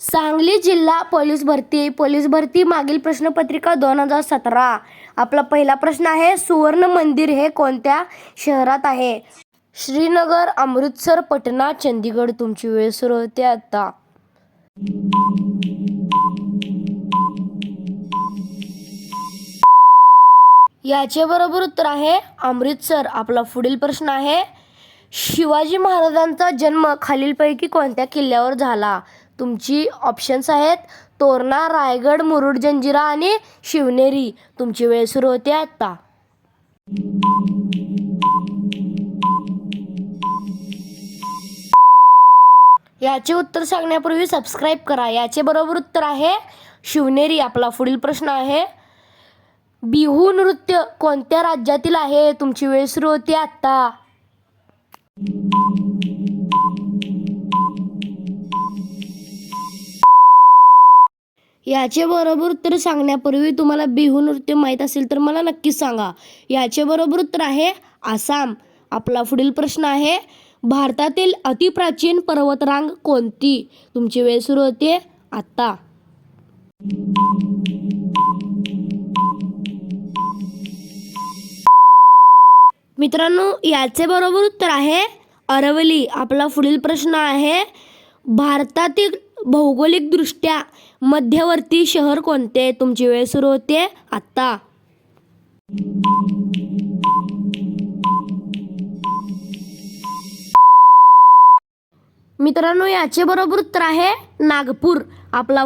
सांगली जिल्हा पोलीस भरती मागील प्रश्नपत्रिका 2017. आपला पहिला प्रश्न आहे, सुवर्ण मंदिर हे कोणत्या शहरात आहे? श्रीनगर, अमृतसर, पटना, चंदीगड. तुमची वेळ सुरू होते आता. याचे बरोबर उत्तर आहे अमृतसर. आपला पुढील प्रश्न आहे, शिवाजी महाराजांचा जन्म खालीलपैकी कोणत्या किल्ल्यावर झाला? तुमची ऑप्शन्स आहेत तोरणा, रायगड, मुरुड जंजिरा आणि शिवनेरी. तुमची वेळ सुरू होते आता. याचे उत्तर सांगण्यापूर्वी सबस्क्राईब करा. याचे बरोबर उत्तर आहे शिवनेरी. आपला पुढील प्रश्न आहे, बिहू नृत्य कोणत्या राज्यातील आहे? तुमची वेळ सुरू होते आता. याचे बरोबर उत्तर सांगण्यापूर्वी तुम्हाला बिहू नृत्य माहीत असेल तर मला नक्कीच सांगा. याचे बरोबर उत्तर आहे आसाम. आपला पुढील प्रश्न आहे, भारतातील अतिप्राचीन पर्वतरांग कोणती? तुमची वेळ सुरू होते आता. मित्रांनो, याचे बरोबर उत्तर आहे अरवली. आपला पुढील प्रश्न आहे, भारतातील भौगोलिकदृष्ट्या मध्यवर्ती शहर कोणते? तुमची वेळ सुरू होते आता. मित्रांनो, याचे बरोबर उत्तर आहे नागपूर. आपला